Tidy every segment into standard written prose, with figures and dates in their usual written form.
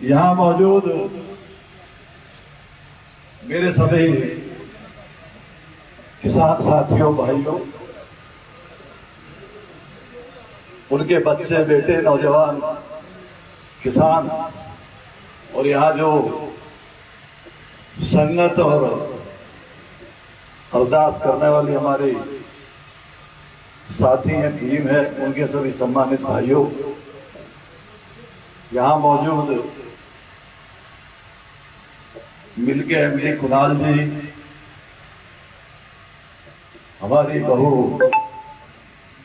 यहाँ मौजूद मेरे सभी किसान साथियों, भाइयों, उनके बच्चे, बेटे, नौजवान किसान और यहाँ जो संगत और अरदास करने वाली हमारी साथी हैं, टीम है, उनके सभी सम्मानित भाइयों, यहाँ मौजूद मिलके एमडी कुणाल जी, हमारी बहू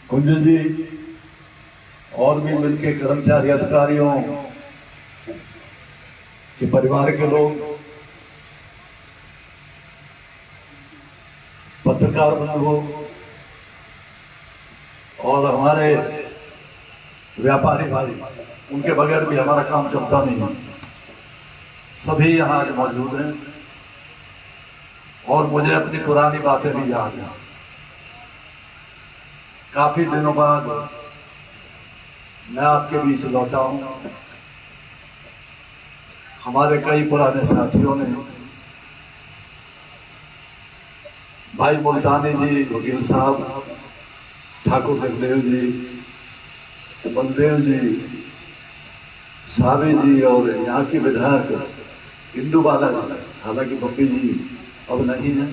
कुंज जी और भी मिलके कर्मचारी, अधिकारियों के परिवार के लोग, पत्रकार बंधुओं और हमारे व्यापारी भाई, उनके बगैर भी हमारा काम चलता नहीं है। सभी यहाँ आज मौजूद हैं और मुझे अपनी पुरानी बातें भी याद हैं। काफी दिनों बाद मैं आपके बीच लौटा हूं। हमारे कई पुराने साथियों ने, भाई मुल्तानी जी, वकील साहब, ठाकुर जगदेव जी, बलदेव जी, सावी जी और यहाँ की विधायक इंदु बाला जी, हालांकि बप्पी जी अब नहीं है।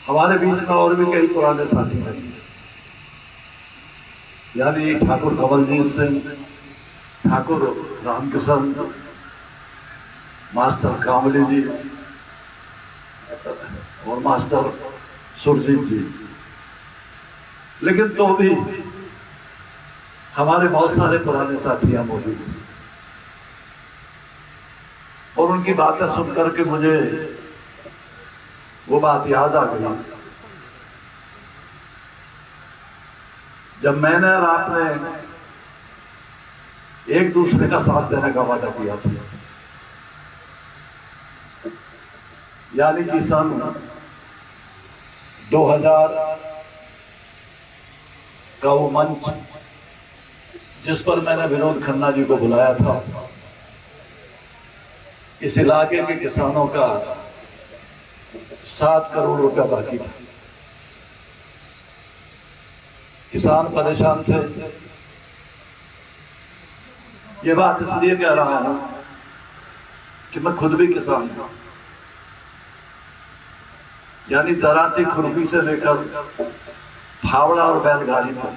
हमारे बीच में और भी कई पुराने साथी हैं, यानी ठाकुर कमलजीत सिंह, ठाकुर रामकिशन, मास्टर कामली जी और मास्टर सुरजीत जी। लेकिन तो भी हमारे बहुत सारे पुराने साथी यहाँ मौजूद हैं और उनकी बातें सुनकर के मुझे वो बात याद आ गई जब मैंने और आपने एक दूसरे का साथ देने का वादा किया था। यानी कि सन 2000 का वो मंच जिस पर मैंने विनोद खन्ना जी को बुलाया था, इस इलाके के किसानों का 7 करोड़ रुपया बाकी था। किसान परेशान थे। ये बात इसलिए कह रहा हूं कि मैं खुद भी किसान हूं, यानी दराती खुरपी से लेकर फावड़ा और बैलगाड़ी तक।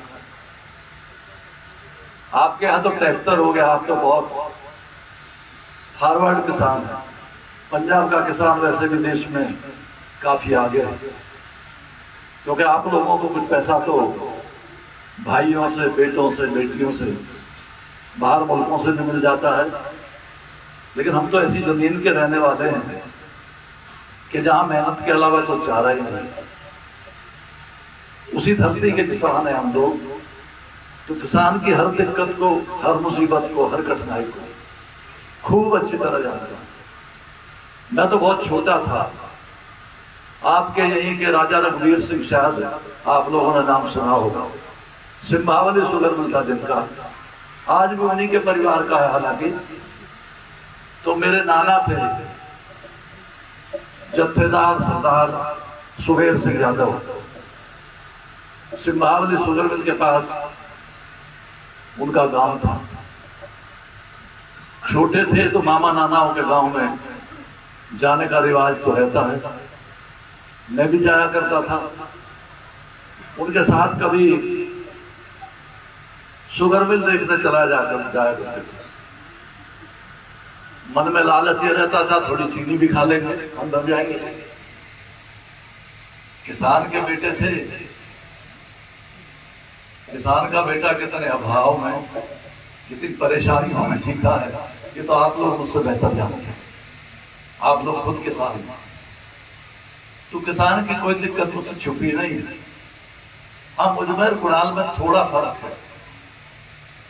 आपके यहां तो ट्रैक्टर हो गया, आप तो बहुत फॉरवर्ड किसान है। पंजाब का किसान वैसे भी देश में काफी आगे है, क्योंकि आप लोगों को कुछ पैसा तो भाइयों से, बेटों से, बेटियों से, बाहर मुल्कों से भी मिल जाता है। लेकिन हम तो ऐसी जमीन के रहने वाले हैं कि जहां मेहनत के अलावा तो चारा ही नहीं। उसी धरती के किसान हैं हम लोग, तो किसान की हर दिक्कत को, हर मुसीबत को, हर कठिनाई को खूब अच्छी तरह जानता हूं। मैं तो बहुत छोटा था। आपके यहीं के राजा रघुवीर सिंह, शायद आप लोगों ने नाम सुना होगा, सिंहावली शुगर मिल था जिनका, आज भी उन्हीं के परिवार का है। हालांकि तो मेरे नाना थे जत्थेदार सरदार सुबेर सिंह यादव। सिंहावली शुगर मिल के पास उनका गांव था। छोटे थे तो मामा नानाओं के गांव में जाने का रिवाज तो रहता है। मैं भी जाया करता था उनके साथ। कभी शुगर मिल देखने जाया करते थे। मन में लालच ये रहता था, थोड़ी चीनी भी खा लेंगे, हम दब जाएंगे। किसान के बेटे थे। किसान का बेटा कितने अभाव में, कितनी परेशानियों में जीता है, ये तो आप लोग मुझसे बेहतर जानते हैं। आप लोग खुद किसान हैं, तो किसान की कोई दिक्कत मुझसे छुपी नहीं है। हाँ, मुझमें कुणाल में थोड़ा फर्क है,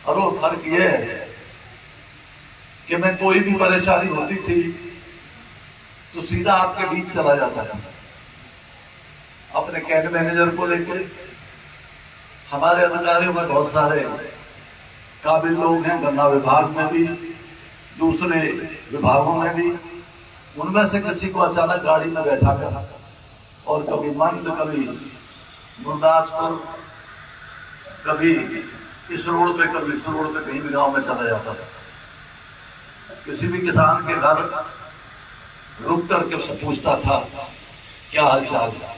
और वो फर्क ये है कि मैं कोई भी परेशानी होती थी तो सीधा आपके बीच चला जाता था। अपने कैंट मैनेजर को लेकर, हमारे अधिकारियों में बहुत सारे काबिल लोग हैं, गन्ना विभाग में भी, दूसरे विभागों में भी, उनमें से किसी को अचानक गाड़ी में बैठा कर और कभी मंद, कभी गुरदासपुर, कभी इस रोड पे, कभी इस रोड पे, कहीं भी गांव में चला जाता था। किसी भी किसान के घर रुक करके उससे पूछता था क्या हाल चाल है।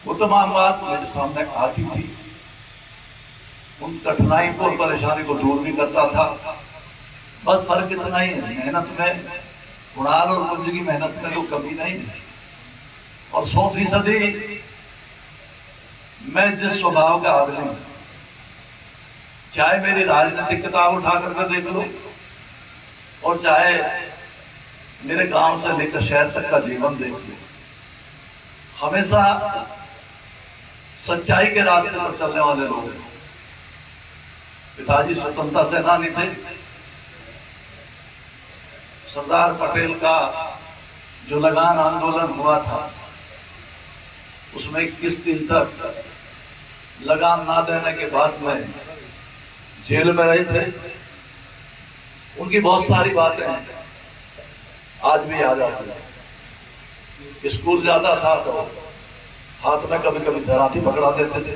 वो तमाम बात मेरे सामने आती थी, उन कठिनाई को, परेशानी को दूर भी करता था। बस फर्क इतना ही है, मेहनत में, कुणाल और कुंज की मेहनत में तो कमी नहीं है। और 100% मैं जिस स्वभाव का आदमी हूं, चाहे मेरी राजनीतिक किताब उठा करके देख लो और चाहे मेरे गांव से लेकर शहर तक का जीवन देख लो, हमेशा सच्चाई के रास्ते पर चलने वाले लोग हैं। पिताजी स्वतंत्रता सेनानी थे। सरदार पटेल का जो लगान आंदोलन हुआ था, उसमें 21 दिन तक लगान ना देने के बाद में जेल में रहे थे। उनकी बहुत सारी बातें आज भी याद आती है। स्कूल जाता था तो हाथ में कभी कभी दराती पकड़ा देते थे।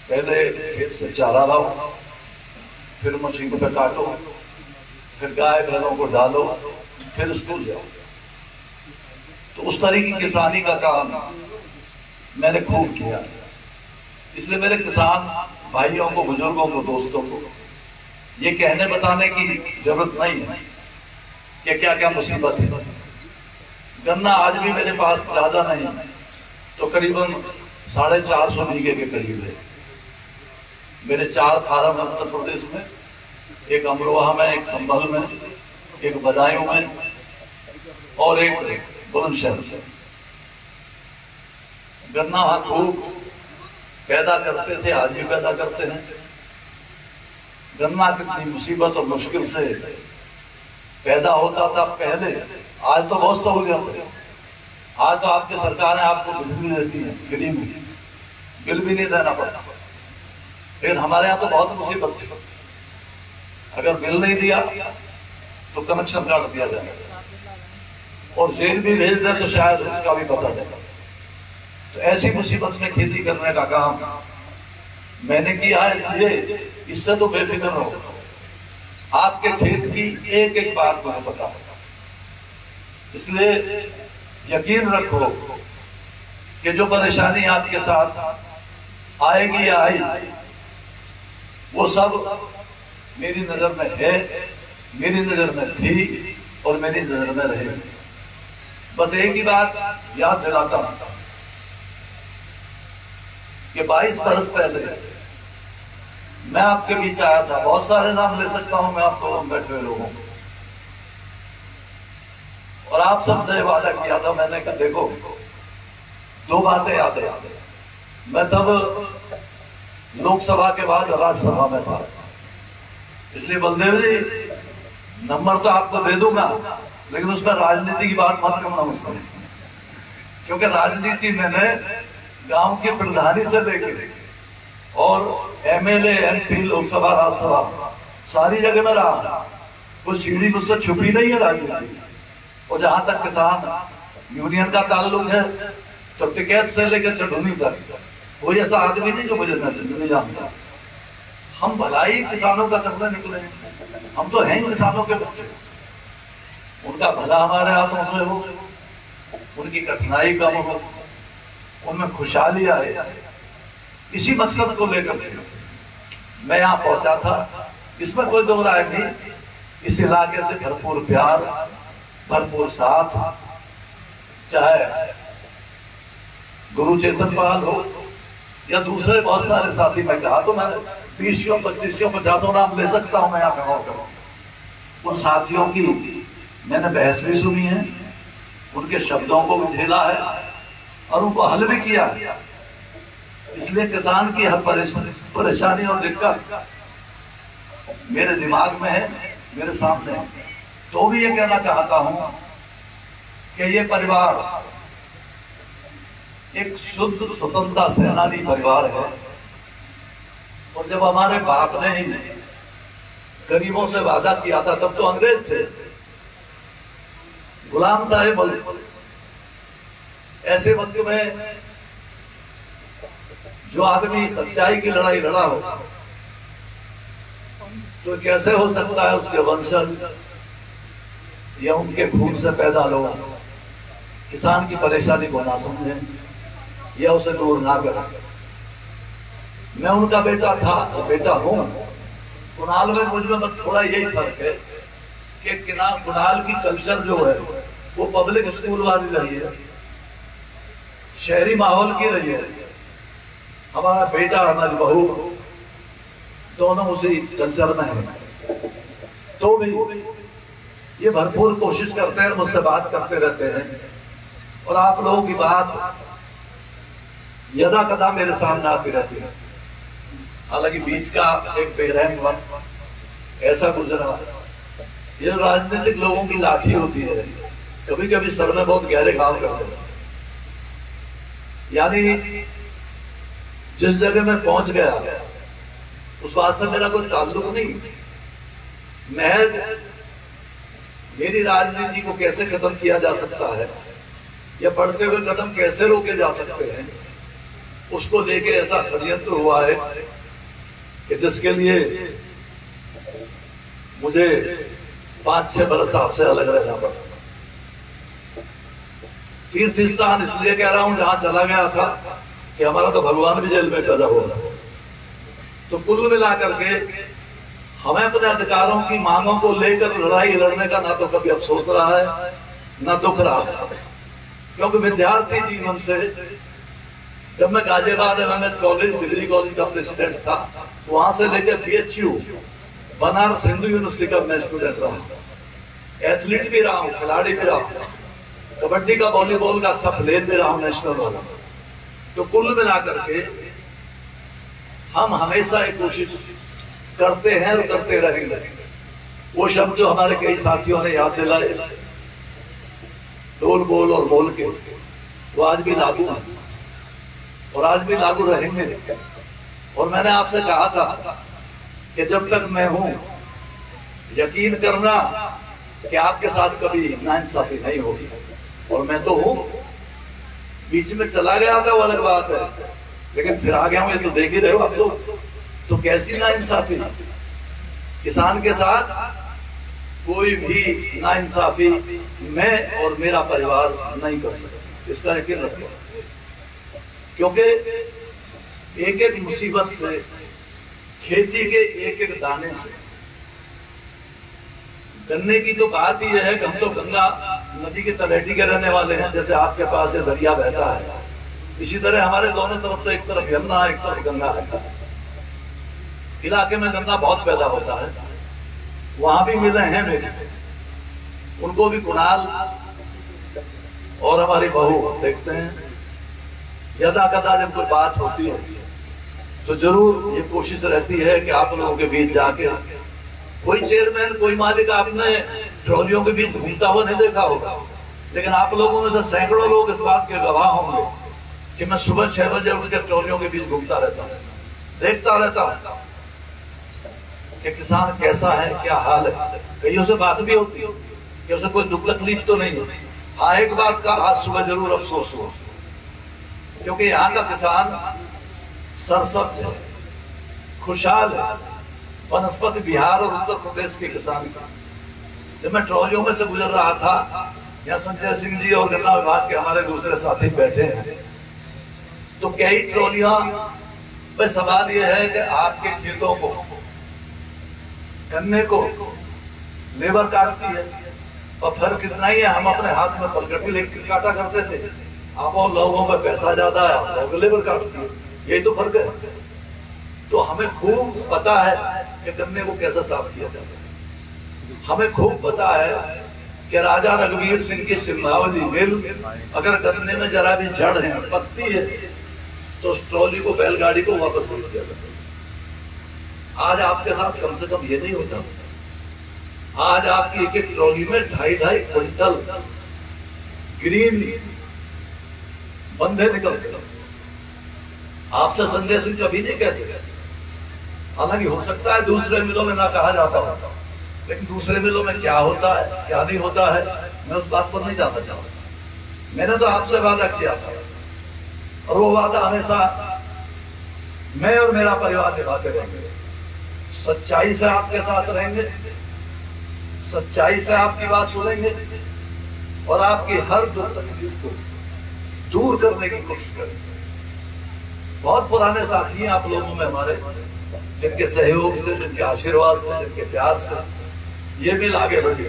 पहले खेत से चारा लाओ, फिर मशीन पे काटो, फिर गाय बैलों को डालो, फिर स्कूल जाओ। तो उस तरह की किसानी का काम मैंने खूब किया। इसलिए मेरे किसान भाइयों को, बुजुर्गों को, दोस्तों को ये कहने बताने की जरूरत नहीं है कि क्या क्या मुसीबत है। गन्ना आज भी मेरे पास ज्यादा नहीं है, तो करीबन 450 बीघे के करीब है। मेरे 4 फार्म है उत्तर प्रदेश में, एक अमरोहा में, एक संभल में, एक बदायूं में और एक बुलंदशहर में। गन्ना वहां खूब पैदा करते थे, आज भी पैदा करते हैं। गन्ना कितनी मुसीबत और मुश्किल से पैदा होता था पहले, आज तो बहुत सहूलियत है। आज तो आपकी सरकार है, आपको बिजली देती है फ्री में, बिल भी नहीं देना पड़ता। लेकिन हमारे यहाँ तो बहुत मुसीबत थी, अगर बिल नहीं दिया तो कनेक्शन काट दिया जाएगा और जेल भी भेज दे तो शायद उसका भी पता देगा। तो ऐसी मुसीबत में खेती करने का काम मैंने किया है, इसलिए इससे तो बेफिक्र रहो। आपके खेत की एक एक बात मुझे पता है, इसलिए यकीन रखो कि जो परेशानी आपके साथ आएगी या आई, वो सब मेरी नजर में है, मेरी नजर में थी और मेरी नजर में रहेगी। बस एक ही बात याद दिलाता हूं कि 22 बरस पहले मैं आपके बीच आया था। बहुत सारे नाम ले सकता हूं मैं आपको, बैठे हुए लोगों को, और आप सबसे वादा किया था मैंने कि देखो 2 बातें याद है। मैं तब लोकसभा के बाद राज्यसभा में था, इसलिए बलदेव जी नंबर तो आपको दे दूंगा, लेकिन उसमें राजनीति की बात मत करना मुझसे, क्योंकि राजनीति मैंने गांव के प्रधानी से लेकर और एमएलए, एमपी, लोकसभा, राज्यसभा सारी जगह में रहा। कोई सीढ़ी मुझसे छुपी नहीं है राजनीति। और जहां तक किसान यूनियन का ताल्लुक है, तो टिकैत से लेकर चढ़ूनी तक कोई ऐसा आदमी नहीं जो मुझे नहीं जानता। हम भलाई किसानों का करने निकले, हम तो हैं किसानों के बच्चे। उनका भला हमारे हाथों से हो, उनकी कठिनाई कम हो, उनमें खुशहाली आए, इसी मकसद को लेकर मैं यहाँ पहुंचा था। इसमें कोई दो राय नहीं। इस इलाके से भरपूर प्यार, भरपूर साथ, चाहे गुरु चेतन पाल हो या दूसरे बहुत सारे साथी। मैं कहा तो मैं 20, 25, 50 नाम ले सकता हूं मैं यहाँ पे। उन साथियों की मैंने बहस भी सुनी है, उनके शब्दों को भी झेला है और उनको हल भी किया। इसलिए किसान की हर परेशानी और दिक्कत मेरे दिमाग में है, मेरे सामने है। तो भी ये कहना चाहता हूं कि ये परिवार एक शुद्ध स्वतंत्रता सेनानी परिवार है। और जब हमारे बाप ने ही गरीबों से वादा किया था, तब तो अंग्रेज थे, गुलाम था ये मुल्क। ऐसे वक्त में जो आदमी सच्चाई की लड़ाई लड़ा हो, तो कैसे हो सकता है उसके वंशज या उनके खून से पैदा लोग किसान की परेशानी को ना समझें या उसे दूर ना करें। मैं उनका बेटा था, बेटा हूं। कुणाल में मुझ में थोड़ा यही फर्क है कि कुणाल की कल्चर जो है वो पब्लिक स्कूल वाली रही है, शहरी माहौल की रही है। हमारा बेटा, हमारी बहू दोनों उसी कल्चर में है, तो भी ये भरपूर कोशिश करते हैं, मुझसे बात करते रहते हैं, और आप लोगों की बात यदा कदा मेरे सामने आती रहती है। हालांकि बीच का एक बेरहम वक्त ऐसा गुजरा, ये राजनीतिक लोगों की लाठी होती है, कभी कभी सर में बहुत गहरे घाव करते हैं। यानी जिस जगह में पहुंच गया उस बात से मेरा कोई ताल्लुक नहीं, महज मेरी राजनीति को कैसे खत्म किया जा सकता है या बढ़ते हुए कदम कैसे रोके जा सकते हैं, उसको लेके ऐसा षड्यंत्र हुआ है कि जिसके लिए मुझे 5-6 बरस आपसे अलग रहना पड़ा। तीर्थ स्थान इसलिए कह रहा हूं जहां चला गया था कि हमारा तो भगवान भी जेल में पैदा हुआ। तो कुल मिलाकर के हमें अपने अधिकारों की मांगों को लेकर लड़ाई लड़ने का ना तो कभी अफसोस रहा है ना दुख रहा है, क्योंकि विद्यार्थी जीवन से जब मैं Ghaziabad MMS college, degree college का प्रेसिडेंट था, वहां से लेकर बीएचयू बनारस हिंदू यूनिवर्सिटी का मैं स्टूडेंट रहा। एथलीट भी रहा हूँ, खिलाड़ी भी रहा हूँ, कबड्डी का, वॉलीबॉल का अच्छा प्लेयर भी रहा हूँ, नेशनल वाला। तो कुल मिलाकर के हम हमेशा एक कोशिश करते हैं और करते रहेंगे। वो शब्द जो हमारे कई साथियों ने याद दिलाए, डोल बोल और बोल के, वो आज भी लागू है और आज भी लागू रहेंगे। और मैंने आपसे कहा था कि जब तक मैं हूं, यकीन करना कि आपके साथ कभी नाइंसाफी नहीं होगी, और मैं तो हूं। बीच में चला गया था वो अलग बात है, लेकिन फिर आ गया हूं, ये तो देख ही रहे हो आप लोग। तो कैसी नाइंसाफी? किसान के साथ कोई भी नाइंसाफी मैं और मेरा परिवार नहीं कर सकते, इसका यकीन रखो। क्योंकि एक एक मुसीबत से, खेती के एक एक दाने से, गन्ने की तो बात ही है कि हम तो गंगा नदी के तलहटी के रहने वाले हैं। जैसे आपके पास ये दरिया बहता है, इसी तरह हमारे दोनों तरफ तो एक तरफ यमुना है, एक तरफ गंगा है। इलाके में गन्ना बहुत पैदा होता है, वहां भी मिले हैं मेरे, उनको भी कुणाल और हमारी बहू देखते हैं। यदा कदा जब कोई बात होती है तो जरूर ये कोशिश रहती है कि आप लोगों के बीच जाके, कोई चेयरमैन, कोई मालिक आपने ट्रॉलियों के बीच घूमता हुआ नहीं देखा होगा, लेकिन आप लोगों में से सैकड़ों लोग इस बात के गवाह होंगे कि मैं सुबह 6 बजे उठ के ट्रॉलियों के बीच घूमता रहता हूँ, देखता रहता हूँ कि किसान कैसा है, क्या हाल है। कईयों से बात भी होती है कि उसे कोई दुख तकलीफ तो नहीं है। हाँ, एक बात का आज सुबह जरूर अफसोस हुआ, क्योंकि यहाँ का किसान सरसब्ज है, खुशहाल है, वनस्पति बिहार और उत्तर प्रदेश के किसान का। जब मैं ट्रॉलियों में से गुजर रहा था, यहाँ संजय सिंह जी और गन्ना विभाग के हमारे दूसरे साथी बैठे हैं, तो कई ट्रॉलियां पे सवाल यह है कि आपके खेतों को, गन्ने को लेबर काटती है, और फर्क इतना ही है, हम अपने हाथ में पलकटी लेकर काटा करते थे, आप और लोगों में पैसा ज्यादा है, लोग लेबर काटती है, यही तो फर्क है। तो हमें खूब पता है कि गन्ने को कैसे साफ किया जाता है। हमें खूब पता है कि राजा रघुवीर सिंह की सिंहावली मिल, अगर गन्ने में जरा भी जड़ है, पत्ती है, तो उस ट्रॉली को, बैलगाड़ी को वापस कर दिया जाता है। आज आपके साथ कम से कम ये नहीं होता। आज आपकी एक एक ट्रॉली में 2.5 क्विंटल ग्रीन बंधे निकलते। आपसे संजय सिंह कभी नहीं कहते हालांकि हो सकता है दूसरे मिलों में ना कहा जाता हो, लेकिन दूसरे मिलों में क्या होता है क्या नहीं होता है मैं उस बात पर नहीं जाना चाहता। मैंने तो आपसे वादा किया था और वो वादा हमेशा मैं और मेरा परिवार निभाते रहेंगे। सच्चाई से आपके साथ रहेंगे, सच्चाई से आपकी बात सुनेंगे और आपकी हर दुख तकलीफ को दूर करने की कोशिश करेंगे। बहुत पुराने साथी हैं आप लोगों में हमारे, जिनके सहयोग से, जिनके आशीर्वाद से, जिनके प्यार से ये मिल आगे बढ़ी।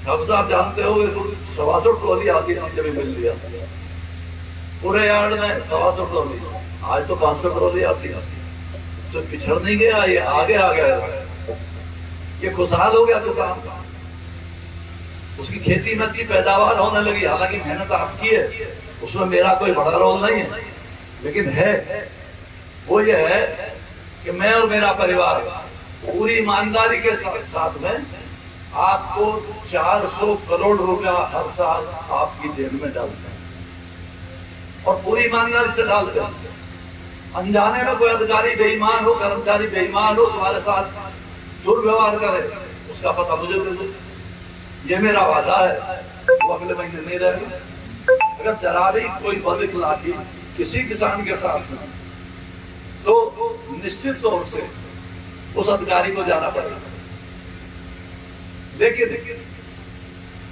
अब आप जानते हो 125 ट्रॉली आती थी जब मिल लिया पूरे यार्ड में 125 ट्रॉली, आज तो 500 ट्रॉली आती है। तो पिछड़ नहीं गया, ये आगे आ गया, ये खुशहाल हो गया किसान का, उसकी खेती में अच्छी पैदावार होने लगी। हालांकि मेहनत आपकी है, उसमें मेरा कोई बड़ा रोल नहीं है, लेकिन है वो ये है कि मैं और मेरा परिवार पूरी ईमानदारी के साथ में आपको 400 करोड़ रुपया हर साल आपकी जेब में डालते हैं और पूरी ईमानदारी से डालते हैं। अनजाने में कोई अधिकारी बेईमान हो, कर्मचारी बेईमान हो, तुम्हारे साथ दुर्व्यवहार करे, उसका पता मुझे दे दो। ये मेरा वादा है, वो अगले महीने नहीं रहेगा। अगर जरा भी कोई बदअखलाकी किसी किसान के साथ में, तो निश्चित तौर से उस अधिकारी को जाना पड़ेगा। देखिए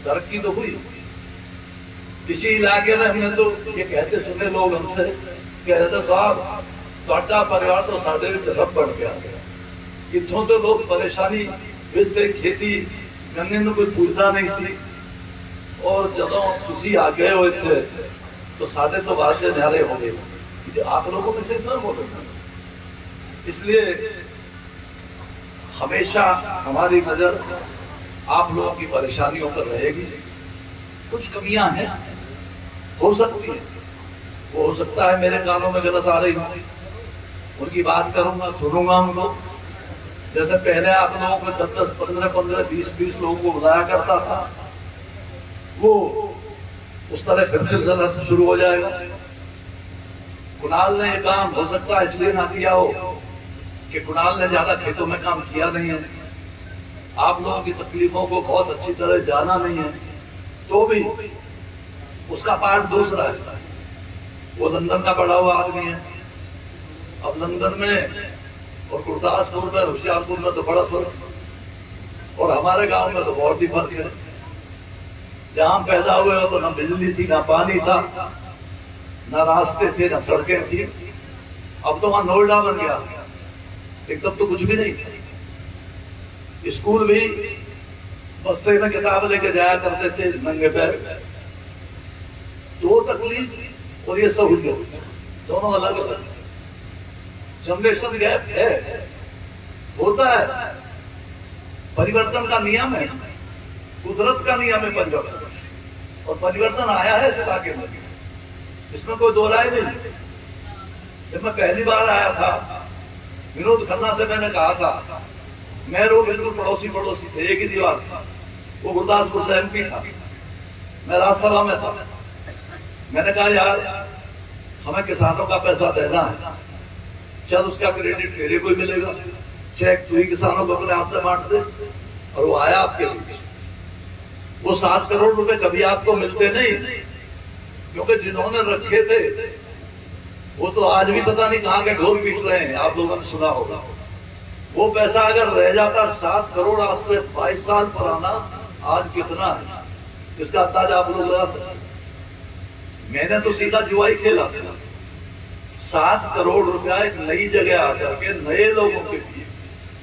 तरक्की तो हुई किसी इलाके में, हमने तो ये कहते सुने लोग हमसे, कहते साहब ਤੁਹਾਡਾ परिवार तो साढ़े रब बढ़ गया, इतों तो लोग परेशानी खेती गन्ने में कोई पूछता नहीं थी, और जब तुसी आ गए हो इतने तो साढ़े तो वास्ते न्यारे हो गए। आप लोगों में से इतना बोले, इसलिए हमेशा हमारी नजर आप लोगों की परेशानियों पर रहेगी। कुछ कमियां हैं, हो सकती है, वो हो सकता है मेरे कानों में गलत आ रही हो, उनकी बात करूंगा, सुनूंगा उनको। जैसे पहले आप लोगों को 10-10, 15-15, 20-20 लोगों को बुलाया करता था, वो उस तरह फिर सिलसिला से शुरू हो जाएगा। कुणाल ने ये काम हो सकता है इसलिए ना किया हो कि कुणाल ने ज्यादा खेतों में काम किया नहीं है, आप लोगों की तकलीफों को बहुत अच्छी तरह जाना नहीं है, तो भी उसका पार्ट दूसरा है। वो लंदन का पढ़ा हुआ आदमी है। अब लंदन में और गुरदासपुर में, होशियारपुर में तो बड़ा फर्क, और हमारे गांव में तो बहुत ही फर्क है। जहां पैदा हुए हो तो ना बिजली थी, ना पानी था, ना रास्ते थे, ना सड़कें थी। अब तो वहां नोएडा बन गया, एकदम तो कुछ भी नहीं था। स्कूल भी बस्ते में किताब लेके जाया करते थे नंगे पैर। दो तकलीफ और ये सहूलियत, दोनों अलग अलग। जनरेशन गैप है, होता है, परिवर्तन का नियम है, कुदरत का नियम है परिवर्तन, और परिवर्तन आया है इस इलाके में, इसमें कोई दो राय नहीं। जब मैं पहली बार आया था, विनोद खन्ना से मैंने कहा था, मैं वो बिल्कुल पड़ोसी थे, एक ही दीवार था, वो गुरदासपुर से MP था, मैं राज्यसभा में था। मैंने कहा यार हमें किसानों का पैसा देना है, चल उसका क्रेडिट तेरे को ही मिलेगा, चेक तू ही किसानों को अपने हाथ से बांट दे। और वो आया आपके लिए। वो 7 करोड़ रुपए कभी आपको मिलते नहीं, क्योंकि जिन्होंने रखे थे वो तो आज भी पता नहीं कहां के ढोल पीट रहे हैं, आप लोगों ने सुना होगा। वो पैसा अगर रह जाता 7 करोड़ आज से 22 साल पुराना, आज कितना है इसका अंदाजा आप लोग लगा सकते। मैंने तो सीधा जुआई खेला था। 7 करोड़ रुपया एक नई जगह आकर के नए लोगों के बीच,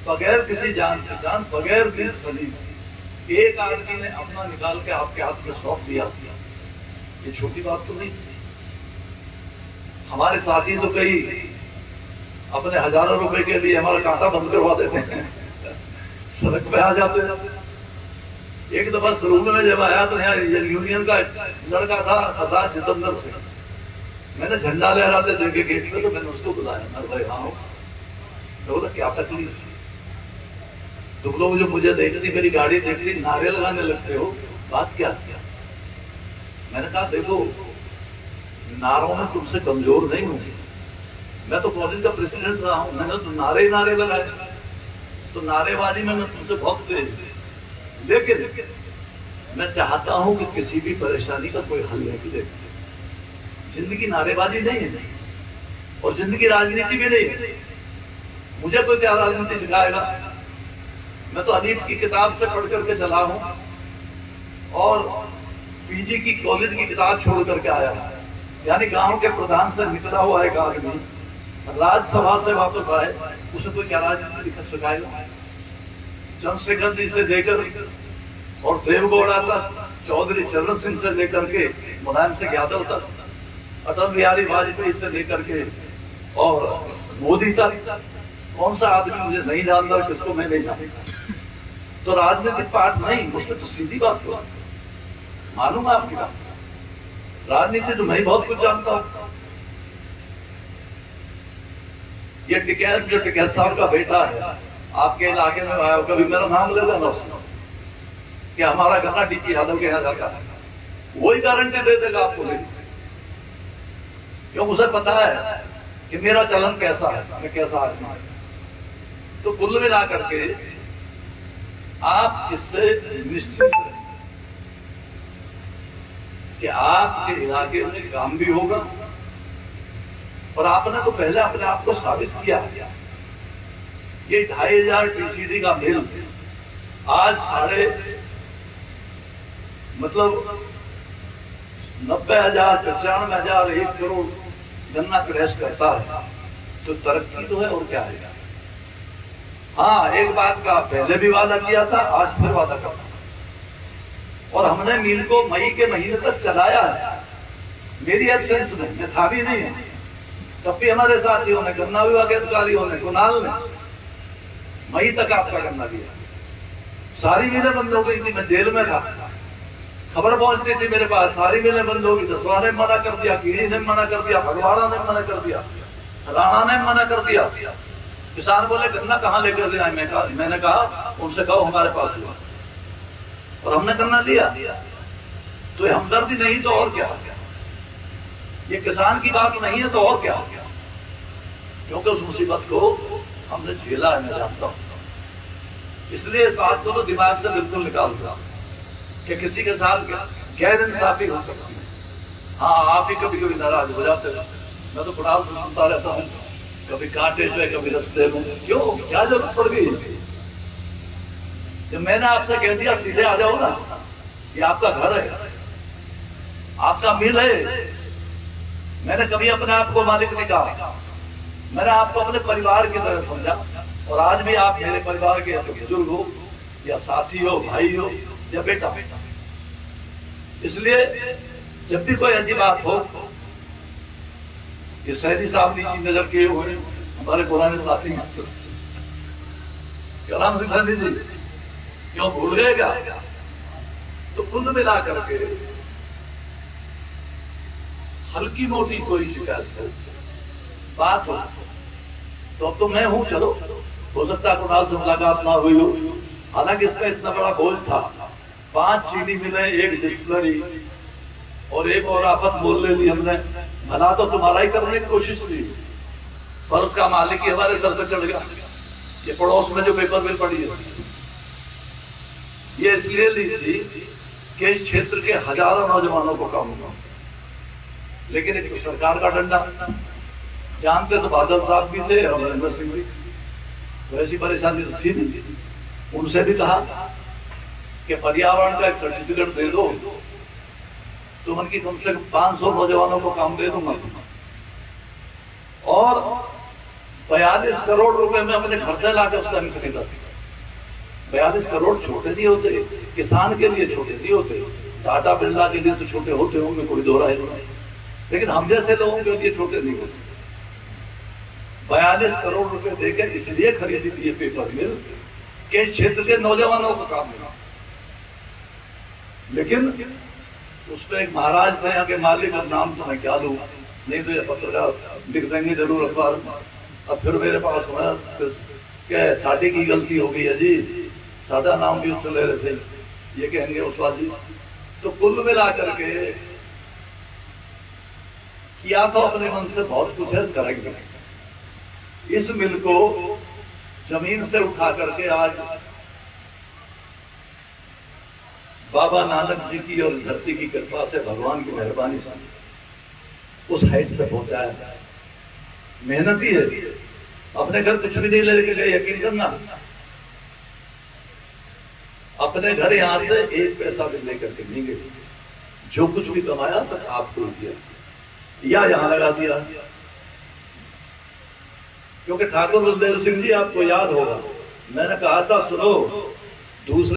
बगैर किसी जान पहचान, बगैर दिल सलीम, एक आदमी ने अपना निकाल के आपके हाथ में सौंप दिया, ये छोटी बात तो नहीं थी। हमारे साथी तो कई अपने हजारों रुपए के लिए हमारा कांटा बंद करवा देते हैं, सड़क पे आ जाते हैं। एक दफा शुरू में जब आया तो यहाँ यूनियन का लड़का था सरदार जितेंद्र सिंह, मैंने झंडा लहराते देखे गेट पे, तो मैंने उसको बुलाया, मैं भाई हाँ हो, तो बोला क्या तकलीफ, तुम लोग जो मुझे देखती, मेरी गाड़ी देखती, नारे लगाने लगते हो, बात क्या? मैंने कहा देखो नारों में तुमसे कमजोर नहीं हूं, मैं तो कॉलेज का प्रेसिडेंट रहा हूं, मैंने तो नारे नारे लगाए, तो नारेबाजी में मैं तुमसे बहुत तेज। लेकिन मैं चाहता हूं कि किसी भी परेशानी का कोई हल निकले। जिंदगी नारेबाजी नहीं है और जिंदगी राजनीति भी नहीं है। मुझे कोई क्या राजनीति सिखाएगा? मैं तो हदीस की किताब से पढ़ करके चला हूं और पीजी की कॉलेज की किताब छोड़ करके आया, यानी गांव के प्रधान से निकला हुआ एक आदमी राज्यसभा से वापस आए, उसे कोई क्या राजनीति सिखाएगा? चंद्रशेखर जी से लेकर और देवगौड़ा तक, चौधरी चरण सिंह से लेकर के मुलायम सिंह यादव तक, अटल बिहारी वाजपेयी से लेकर के और मोदी तक, कौन सा आदमी मुझे नहीं जानता, किसको मैं नहीं जानता। तो राजनीतिक पार्ट नहीं, मुझसे तो सीधी बात करो, मालूंगा आपकी बात। राजनीति तो मैं बहुत कुछ जानता हूं। ये टिकैत जो टिकैत साहब का बेटा है, आपके इलाके में आया, कभी मेरा नाम ले लेना उसने कि हमारा गन्ना डी यादव के यहाँ जाता है, वही गारंटी दे देगा आपको। क्यों? उसे पता है कि मेरा चलन कैसा है, मैं कैसा आदमी है। तो कुल मिला करके आप इससे निश्चित रहें कि आपके इलाके में काम भी होगा, और आपने तो पहले अपने आप को साबित किया। ये 2500 टीसीडी का मिल आज 90,000 95,000 1 करोड़ गन्ना क्रैश करता है, तो तरक्की तो है और क्या है। हाँ, एक बात का पहले भी वादा किया था, आज फिर वादा करता, और हमने मिल को मई के महीने तक चलाया है। मेरी एब्सेंस में, मैं था भी नहीं है, तब भी हमारे साथियों ने, गन्ना विभाग के अधिकारियों ने, कुणाल ने मई तक आपका गन्ना दिया। सारी मिलें बंद हो गई थी, मैं जेल में था, खबर पहुंचती थी मेरे पास, सारी मिलें बंद हो गई। दसवा ने मना कर दिया, कीड़ी ने मना कर दिया, भगवाड़ा ने मना कर दिया, राणा ने मना कर दिया। किसान बोले गन्ना कहाँ लेकर जाए? मैंने कहा उनसे कहो हमारे पास हुआ, और हमने गन्ना लिया। तो ये हमदर्दी नहीं तो और क्या? ये किसान की बात नहीं है तो और क्या? क्योंकि उस मुसीबत को हमने झेला है, मैं जानता हूं। इसलिए इस बात को तो दिमाग से बिल्कुल निकाल दो कि किसी के साथ गैर इंसाफी हो सकती है। हाँ, आप ही कभी कभी नाराज हो जाते हो, मैं तो कुणाल से सुनता रहता हूँ, कभी कांटे पे, कभी रास्ते में। क्यों? क्या जरूरत पड़ गई? जब मैंने आपसे कह दिया सीधे आ जाओ ना, ये आपका घर है, आपका मिल है। मैंने कभी अपने आप को मालिक नहीं कहा, मैंने आपको अपने परिवार की तरह समझा, और आज भी आप मेरे परिवार के बुजुर्ग हो या साथी हो, भाई हो या बेटा। इसलिए जब भी कोई ऐसी बात हो, ये सैनी साहब नीची नजर किए हुए हमारे पुराने साथी हैं, क्या नाम से सैनी जी, क्यों भूल गए क्या? तो कुल मिला करके हल्की मोटी कोई शिकायत हो, बात हो, तो अब तो मैं हूं, चलो हो सकता है कुणाल से मुलाकात ना हुई हो। हालांकि इसमें इतना बड़ा बोझ था, 5 चीनी मिलें, 1 डिस्टिलरी और एक और आफत बोल ले ली हमने। भला तो तुम्हारा ही करने की कोशिश की, पर उसका मालिक ही हमारे सर पर चढ़ गया। ये पड़ोस में जो पेपर मिल पड़ी है, ये इसलिए ली थी कि इस क्षेत्र के हजारों नौजवानों को काम होगा, लेकिन एक सरकार का डंडा। जानते तो बादल साहब भी थे और नरेंद्र सिंह भी, वैसी परेशानी तो थी नहीं। उनसे भी कहा कि पर्यावरण का एक सर्टिफिकेट दे दो, तो उनकी कम से कम 500 नौजवानों को काम दे दूंगा। और 42 करोड़ रुपए में अपने घर से लाकर उस टाइम खरीदा। 42 करोड़ छोटे नहीं होते, किसान के लिए छोटे नहीं होते, टाटा बिरला के लिए तो छोटे होते होंगे, कोई दो राय नहीं, लेकिन हम जैसे लोगों के लिए छोटे नहीं होते। 42 करोड़ रुपए देकर इसलिए खरीदी थी ये पेपर मिल के क्षेत्र के नौजवानों को काम मिला। लेकिन उसमें एक महाराज थे यहाँ के मालिक, अब नाम तो मैं क्या लूं, नहीं तो ये पत्रकार लिख देंगे जरूर अखबार में। अब फिर मेरे पास हुआ क्या साडी की गलती हो गई है जी, सादा नाम भी उससे ले रहे थे, ये कहेंगे उस्ताद जी। तो कुल मिला करके किया तो अपने मन से बहुत कुछ है, करेंगे, इस मिल को जमीन से उठा करके आज बाबा नानक जी की और धरती की कृपा से, भगवान की मेहरबानी से उस हाइट पे पहुंचाया। मेहनत ही है, अपने घर कुछ भी नहीं लेके गए, यकीन करना। अपने घर यहां से एक पैसा भी लेकर के नहीं गए। जो कुछ भी कमाया सब आपको दिया या यहां लगा दिया। क्योंकि ठाकुर बलदेव सिंह जी, आपको याद होगा, मैंने कहा था सुनो, दूसरे